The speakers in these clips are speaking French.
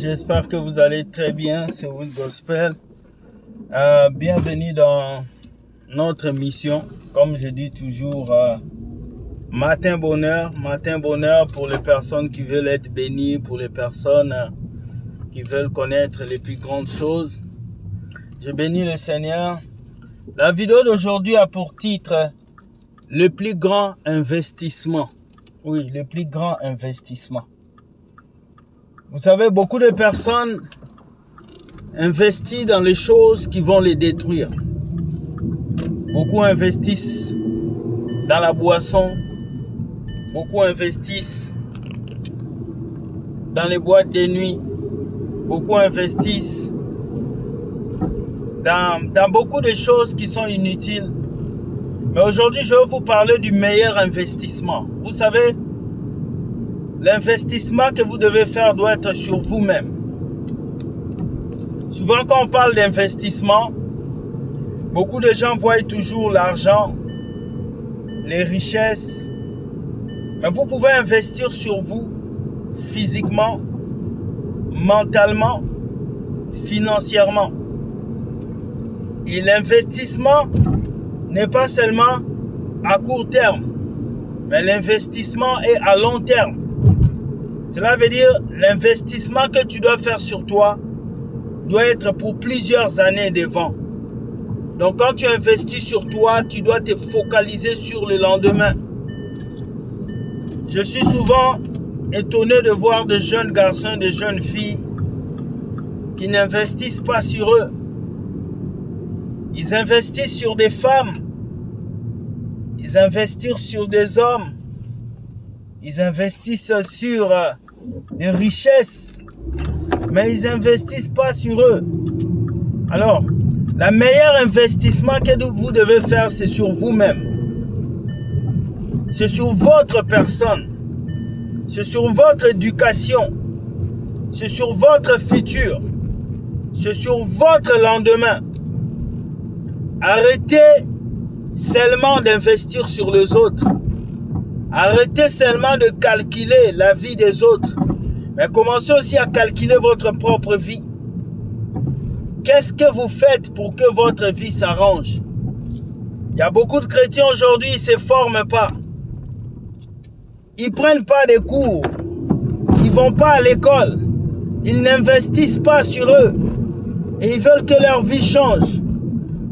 j'espère que vous allez très bien, c'est Will Gospel. Bienvenue dans notre émission, comme je dis toujours, matin bonheur pour les personnes qui veulent être bénies, pour les personnes qui veulent connaître les plus grandes choses. Je bénis le Seigneur. La vidéo d'aujourd'hui a pour titre « Le plus grand investissement ». Oui, le plus grand investissement. Vous savez, beaucoup de personnes investissent dans les choses qui vont les détruire. Beaucoup investissent dans la boisson. Beaucoup investissent dans les boîtes de nuit. Beaucoup investissent dans beaucoup de choses qui sont inutiles. Mais aujourd'hui, je vais vous parler du meilleur investissement. Vous savez, l'investissement que vous devez faire doit être sur vous-même. Souvent, quand on parle d'investissement, beaucoup de gens voient toujours l'argent, les richesses. Mais vous pouvez investir sur vous, physiquement, mentalement, financièrement. Et l'investissement n'est pas seulement à court terme, mais l'investissement est à long terme. Cela veut dire l'investissement que tu dois faire sur toi doit être pour plusieurs années devant. Donc quand tu investis sur toi, tu dois te focaliser sur le lendemain. Je suis souvent étonné de voir de jeunes garçons et de jeunes filles qui n'investissent pas sur eux. Ils investissent sur des femmes. Ils investissent sur des hommes. Ils investissent sur des richesses. Mais ils n'investissent pas sur eux. Alors, le meilleur investissement que vous devez faire, c'est sur vous-même. C'est sur votre personne. C'est sur votre éducation. C'est sur votre futur. C'est sur votre lendemain. Arrêtez seulement d'investir sur les autres. Arrêtez seulement de calculer la vie des autres. Mais commencez aussi à calculer votre propre vie. Qu'est-ce que vous faites pour que votre vie s'arrange? Il y a beaucoup de chrétiens aujourd'hui, ils ne se forment pas. Ils ne prennent pas des cours. Ils ne vont pas à l'école. Ils n'investissent pas sur eux. Et ils veulent que leur vie change.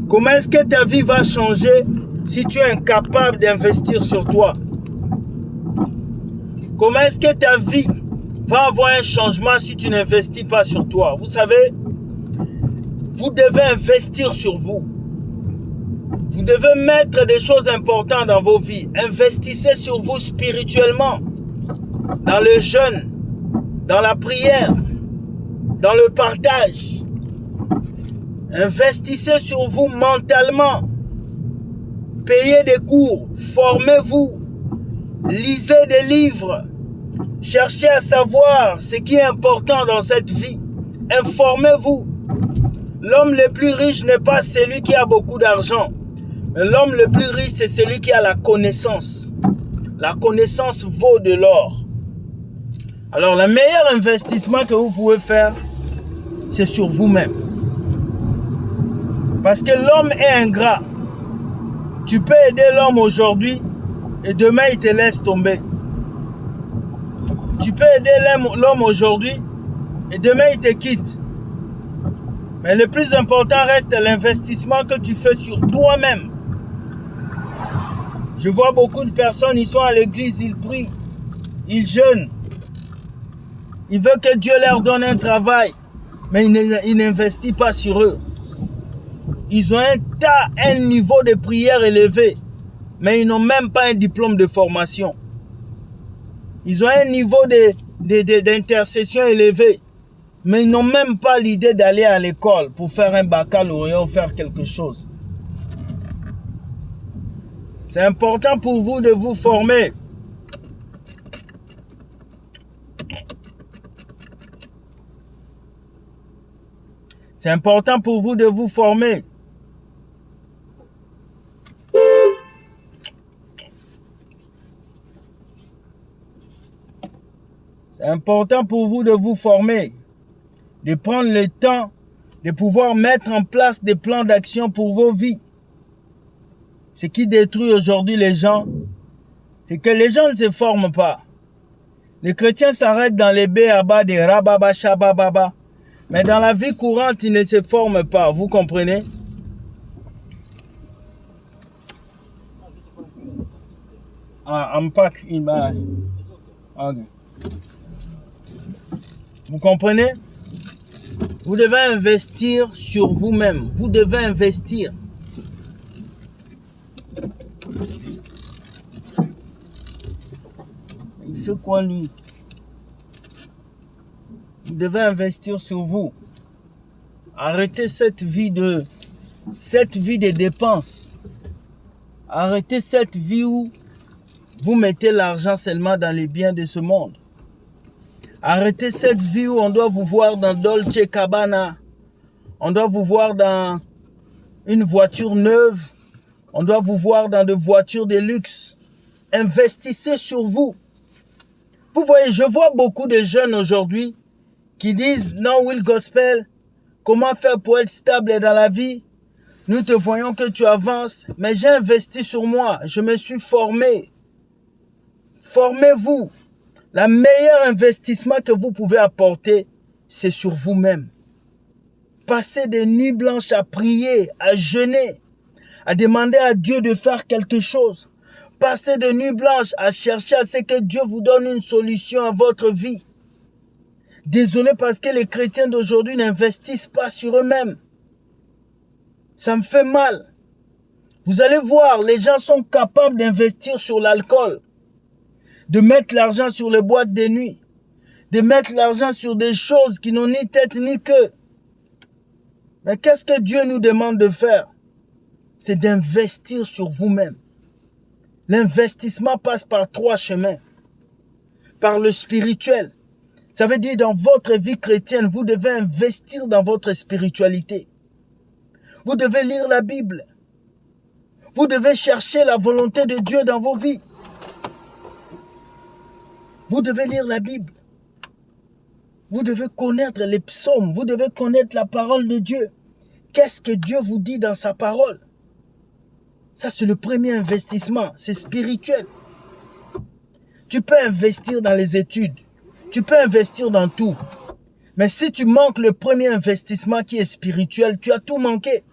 Comment est-ce que ta vie va changer si tu es incapable d'investir sur toi? Comment est-ce que ta vie va avoir un changement si tu n'investis pas sur toi? Vous savez, vous devez investir sur vous. Vous devez mettre des choses importantes dans vos vies. Investissez sur vous spirituellement, dans le jeûne, dans la prière, dans le partage. Investissez sur vous mentalement. Payez des cours, formez-vous, lisez des livres, cherchez à savoir ce qui est important dans cette vie. Informez-vous. L'homme le plus riche n'est pas celui qui a beaucoup d'argent. L'homme le plus riche, c'est celui qui a la connaissance. La connaissance vaut de l'or. Alors, le meilleur investissement que vous pouvez faire, c'est sur vous-même. Parce que l'homme est ingrat. Tu peux aider l'homme aujourd'hui et demain il te laisse tomber. Tu peux aider l'homme aujourd'hui et demain il te quitte. Mais le plus important reste l'investissement que tu fais sur toi-même. Je vois beaucoup de personnes, ils sont à l'église, ils prient, ils jeûnent. Ils veulent que Dieu leur donne un travail, mais ils n'investissent pas sur eux. Ils ont un niveau de prière élevé, mais ils n'ont même pas un diplôme de formation. Ils ont un niveau d'intercession élevé, mais ils n'ont même pas l'idée d'aller à l'école pour faire un baccalauréat ou faire quelque chose. C'est important pour vous de vous former. C'est important pour vous de vous former. C'est important pour vous de vous former. de prendre le temps de pouvoir mettre en place des plans d'action pour vos vies. Ce qui détruit aujourd'hui les gens, c'est que les gens ne se forment pas. Les chrétiens s'arrêtent dans les béabas des rababa shabababa. Mais dans la vie courante, ils ne se forment pas. Vous comprenez? Unpack in my... Okay. Vous comprenez? Vous devez investir sur vous-même. Vous devez investir. Il fait quoi lui? Vous devez investir sur vous. Arrêtez cette vie de dépenses. Arrêtez cette vie où vous mettez l'argent seulement dans les biens de ce monde. Arrêtez cette vie où on doit vous voir dans Dolce Gabbana. On doit vous voir dans une voiture neuve. On doit vous voir dans des voitures de luxe. Investissez sur vous. Vous voyez, je vois beaucoup de jeunes aujourd'hui qui disent « Non, Will Gospel, comment faire pour être stable dans la vie? Nous te voyons que tu avances, mais j'ai investi sur moi, je me suis formé. » Formez-vous. Le meilleur investissement que vous pouvez apporter, c'est sur vous-même. Passez des nuits blanches à prier, à jeûner, à demander à Dieu de faire quelque chose. Passez des nuits blanches à chercher à ce que Dieu vous donne une solution à votre vie. Désolé parce que les chrétiens d'aujourd'hui n'investissent pas sur eux-mêmes. Ça me fait mal. Vous allez voir, les gens sont capables d'investir sur l'alcool, de mettre l'argent sur les boîtes de nuit, de mettre l'argent sur des choses qui n'ont ni tête ni queue. Mais qu'est-ce que Dieu nous demande de faire? C'est d'investir sur vous-même. L'investissement passe par 3 chemins. Par le spirituel. Ça veut dire dans votre vie chrétienne, vous devez investir dans votre spiritualité. Vous devez lire la Bible. Vous devez chercher la volonté de Dieu dans vos vies. Vous devez lire la Bible. Vous devez connaître les psaumes. Vous devez connaître la parole de Dieu. Qu'est-ce que Dieu vous dit dans sa parole? Ça, c'est le premier investissement. C'est spirituel. Tu peux investir dans les études. Tu peux investir dans tout. Mais si tu manques le premier investissement qui est spirituel, tu as tout manqué.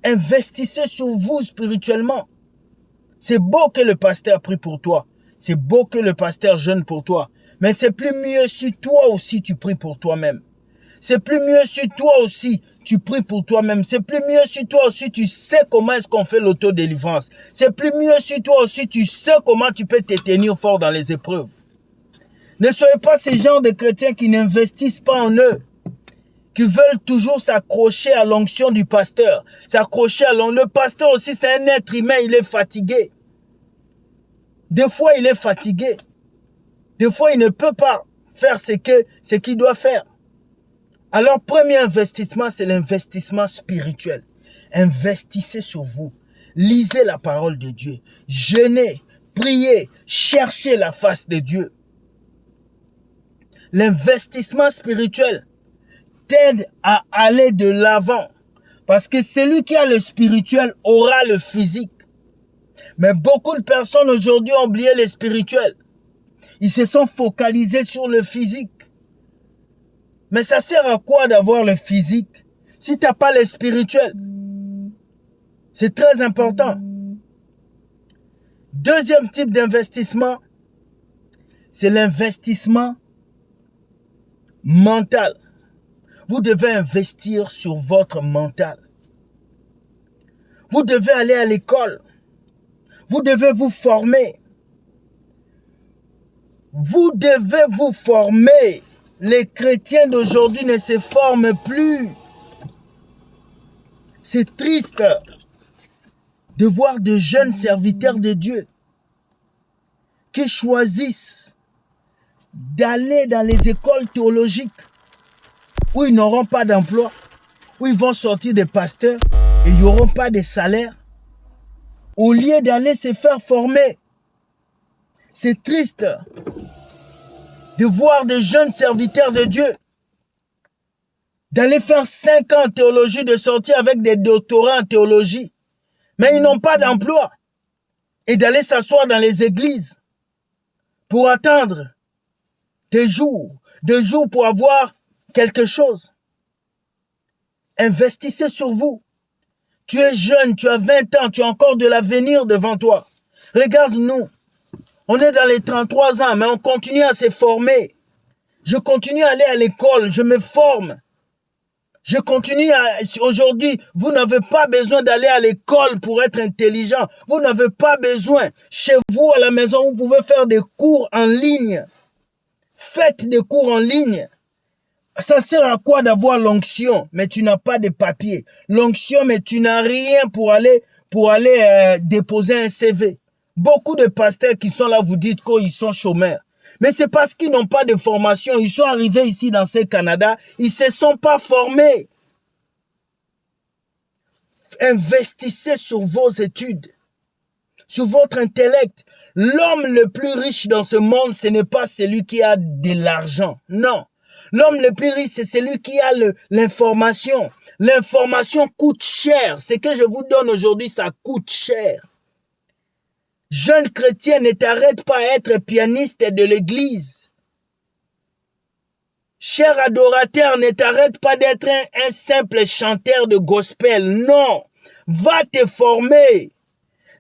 Investissez sur vous spirituellement. C'est beau que le pasteur prie pour toi. C'est beau que le pasteur jeûne pour toi. Mais c'est plus mieux si toi aussi tu pries pour toi-même. C'est plus mieux si toi aussi tu pries pour toi-même. C'est plus mieux si toi aussi tu sais comment est-ce qu'on fait l'autodélivrance. C'est plus mieux si toi aussi tu sais comment tu peux te tenir fort dans les épreuves. Ne soyez pas ces gens de chrétiens qui n'investissent pas en eux, qui veulent toujours s'accrocher à l'onction du pasteur. S'accrocher à l'onction. Le pasteur aussi, c'est un être humain, il est fatigué. Des fois, il est fatigué. Des fois, il ne peut pas faire ce qu'il doit faire. Alors, premier investissement, c'est l'investissement spirituel. Investissez sur vous. Lisez la parole de Dieu. Jeûnez, priez, cherchez la face de Dieu. L'investissement spirituel t'aide à aller de l'avant. Parce que celui qui a le spirituel aura le physique. Mais beaucoup de personnes aujourd'hui ont oublié le spirituel. Ils se sont focalisés sur le physique. Mais ça sert à quoi d'avoir le physique si tu n'as pas le spirituel? C'est très important. Deuxième type d'investissement, c'est l'investissement mental. Vous devez investir sur votre mental. Vous devez aller à l'école. Vous devez vous former. Vous devez vous former. Les chrétiens d'aujourd'hui ne se forment plus. C'est triste de voir de jeunes serviteurs de Dieu qui choisissent d'aller dans les écoles théologiques où ils n'auront pas d'emploi, où ils vont sortir des pasteurs et ils n'auront pas de salaire, au lieu d'aller se faire former. C'est triste de voir des jeunes serviteurs de Dieu d'aller faire 5 ans en théologie, de sortir avec des doctorats en théologie. Mais ils n'ont pas d'emploi. Et d'aller s'asseoir dans les églises pour attendre des jours pour avoir quelque chose. Investissez sur vous. Tu es jeune, tu as 20 ans, tu as encore de l'avenir devant toi. Regarde-nous. On est dans les 33 ans, mais on continue à se former. Je continue à aller à l'école, je me forme. Je continue à... Aujourd'hui, vous n'avez pas besoin d'aller à l'école pour être intelligent. Vous n'avez pas besoin. Chez vous, à la maison, vous pouvez faire des cours en ligne. Faites des cours en ligne. Ça sert à quoi d'avoir l'onction, mais tu n'as pas de papier. L'onction, mais tu n'as rien pour aller déposer un CV. Beaucoup de pasteurs qui sont là, vous dites qu'ils sont chômeurs. Mais c'est parce qu'ils n'ont pas de formation. Ils sont arrivés ici dans ce Canada. Ils ne se sont pas formés. Investissez sur vos études, sur votre intellect. L'homme le plus riche dans ce monde, ce n'est pas celui qui a de l'argent. Non. L'homme le plus riche, c'est celui qui a l'information. L'information coûte cher. Ce que je vous donne aujourd'hui, ça coûte cher. Jeune chrétien, ne t'arrête pas à être pianiste de l'église. Cher adorateur, ne t'arrête pas d'être un simple chanteur de gospel. Non, va te former.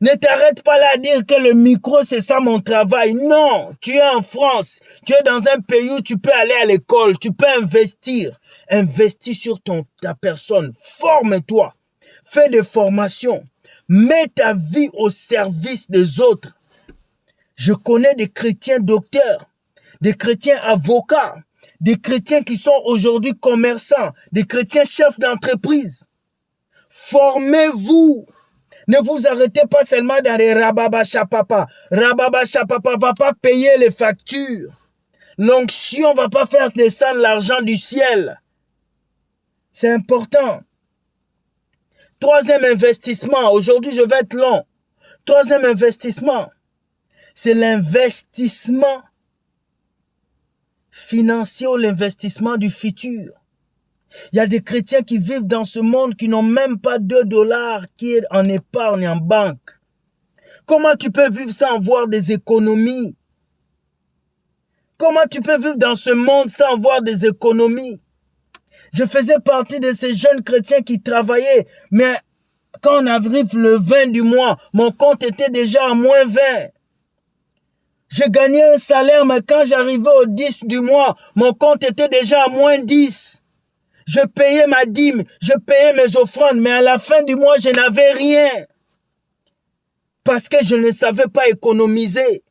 Ne t'arrête pas là à dire que le micro, c'est ça mon travail. Non, tu es en France. Tu es dans un pays où tu peux aller à l'école. Tu peux investir. Investis sur ta personne. Forme-toi. Fais des formations. Mets ta vie au service des autres. Je connais des chrétiens docteurs, des chrétiens avocats, des chrétiens qui sont aujourd'hui commerçants, des chrétiens chefs d'entreprise. Formez-vous. Ne vous arrêtez pas seulement dans les rababa-chapapa. Rababa-chapapa va pas payer les factures. L'onction va pas faire descendre l'argent du ciel. C'est important. Troisième investissement. Aujourd'hui, je vais être long. Troisième investissement. C'est l'investissement financier ou l'investissement du futur. Il y a des chrétiens qui vivent dans ce monde qui n'ont même pas 2 dollars qui est en épargne en banque. Comment tu peux vivre sans avoir des économies? Comment tu peux vivre dans ce monde sans avoir des économies? Je faisais partie de ces jeunes chrétiens qui travaillaient, mais quand on arrive le 20 du mois, mon compte était déjà à moins 20. Je gagnais un salaire, mais quand j'arrivais au 10 du mois, mon compte était déjà à moins 10. Je payais ma dîme, je payais mes offrandes, mais à la fin du mois, je n'avais rien. Parce que je ne savais pas économiser.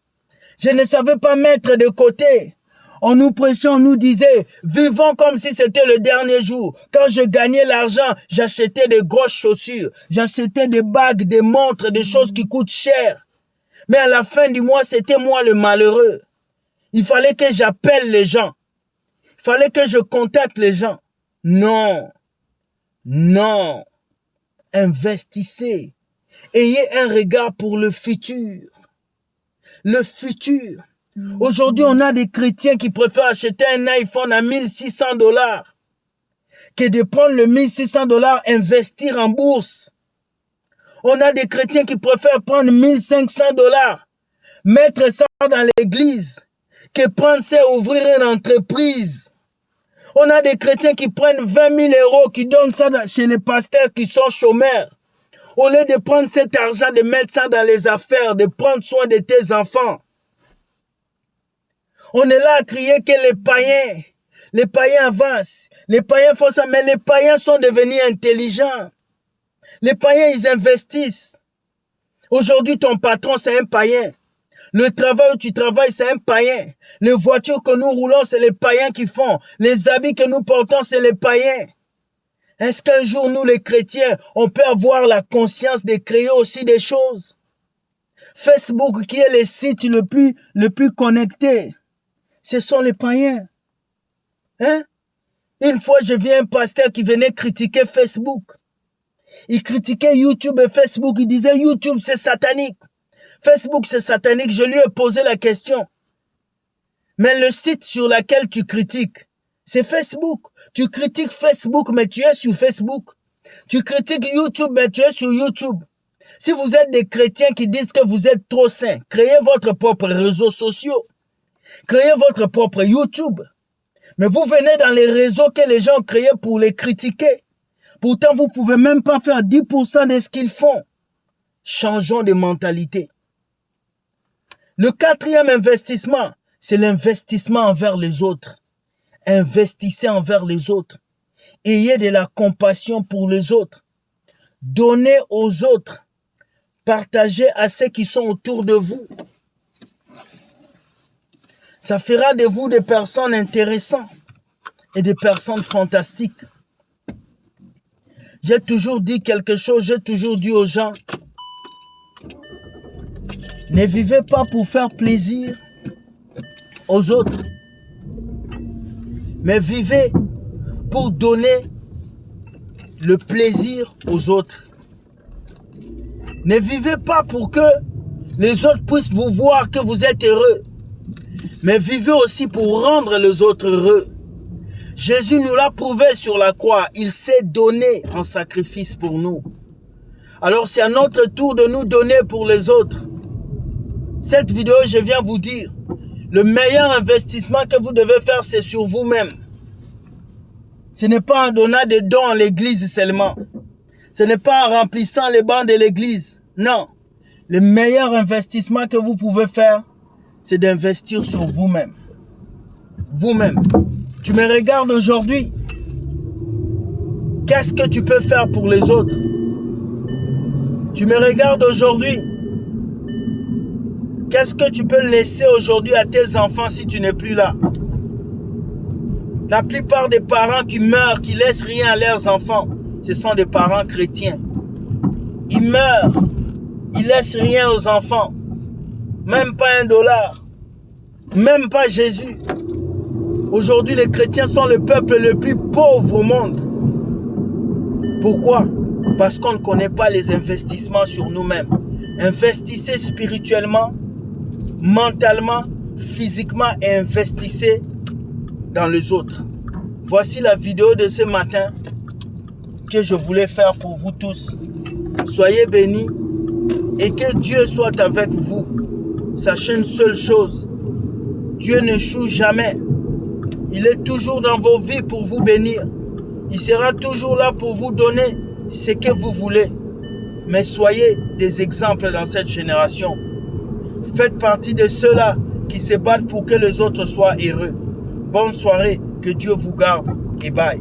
Je ne savais pas mettre de côté. On nous prêchait, on nous disait, vivons comme si c'était le dernier jour. Quand je gagnais l'argent, j'achetais des grosses chaussures. J'achetais des bagues, des montres, des choses qui coûtent cher. Mais à la fin du mois, c'était moi le malheureux. Il fallait que j'appelle les gens. Il fallait que je contacte les gens. Non. Non. Investissez. Ayez un regard pour le futur. Le futur. Aujourd'hui, on a des chrétiens qui préfèrent acheter un iPhone à 1600 dollars que de prendre le 1600 dollars, investir en bourse. On a des chrétiens qui préfèrent prendre 1500 dollars, mettre ça dans l'église, que prendre ça et ouvrir une entreprise. On a des chrétiens qui prennent 20 000 euros, qui donnent ça chez les pasteurs qui sont chômeurs. Au lieu de prendre cet argent, de mettre ça dans les affaires, de prendre soin de tes enfants. On est là à crier que les païens avancent, les païens font ça, mais les païens sont devenus intelligents. Les païens, ils investissent. Aujourd'hui, ton patron, c'est un païen. Le travail où tu travailles, c'est un païen. Les voitures que nous roulons, c'est les païens qui font. Les habits que nous portons, c'est les païens. Est-ce qu'un jour, nous, les chrétiens, on peut avoir la conscience de créer aussi des choses? Facebook, qui est le site le plus connecté, ce sont les païens. Hein? Une fois, j'ai vu un pasteur qui venait critiquer Facebook. Il critiquait YouTube et Facebook. Il disait YouTube, c'est satanique. Facebook, c'est satanique. Je lui ai posé la question. Mais le site sur lequel tu critiques, C'est Facebook. Tu critiques Facebook, mais tu es sur Facebook. Tu critiques YouTube, mais tu es sur YouTube. Si vous êtes des chrétiens qui disent que vous êtes trop saints, créez votre propre réseaux sociaux. Créez votre propre YouTube. Mais vous venez dans les réseaux que les gens ont créés pour les critiquer. Pourtant, vous ne pouvez même pas faire 10% de ce qu'ils font. Changeons de mentalité. Le quatrième investissement, c'est l'investissement envers les autres. Investissez envers les autres. Ayez de la compassion pour les autres. Donnez aux autres. Partagez à ceux qui sont autour de vous. Ça fera de vous des personnes intéressantes et des personnes fantastiques. J'ai toujours dit quelque chose, j'ai toujours dit aux gens, ne vivez pas pour faire plaisir aux autres, mais vivez pour donner le plaisir aux autres. Ne vivez pas pour que les autres puissent vous voir que vous êtes heureux, mais vivez aussi pour rendre les autres heureux. Jésus nous l'a prouvé sur la croix. Il s'est donné en sacrifice pour nous. Alors c'est à notre tour de nous donner pour les autres. Cette vidéo, je viens vous dire, le meilleur investissement que vous devez faire, c'est sur vous-même. Ce n'est pas en donnant des dons à l'église seulement. Ce n'est pas en remplissant les bancs de l'église. Non. Le meilleur investissement que vous pouvez faire, c'est d'investir sur vous-même. Vous-même. Tu me regardes aujourd'hui. Qu'est-ce que tu peux faire pour les autres? Tu me regardes aujourd'hui. Qu'est-ce que tu peux laisser aujourd'hui à tes enfants si tu n'es plus là? La plupart des parents qui meurent, qui laissent rien à leurs enfants, ce sont des parents chrétiens. Ils meurent. Ils laissent rien aux enfants. Même pas $1. Même pas Jésus. Aujourd'hui, les chrétiens sont le peuple le plus pauvre au monde. Pourquoi? Parce qu'on ne connaît pas les investissements sur nous-mêmes. Investissez spirituellement, mentalement, physiquement et investissez dans les autres. Voici la vidéo de ce matin que je voulais faire pour vous tous. Soyez bénis et que Dieu soit avec vous. Sachez une seule chose, Dieu n'échoue jamais. Il est toujours dans vos vies pour vous bénir. Il sera toujours là pour vous donner ce que vous voulez. Mais soyez des exemples dans cette génération. Faites partie de ceux-là qui se battent pour que les autres soient heureux. Bonne soirée, que Dieu vous garde et bye.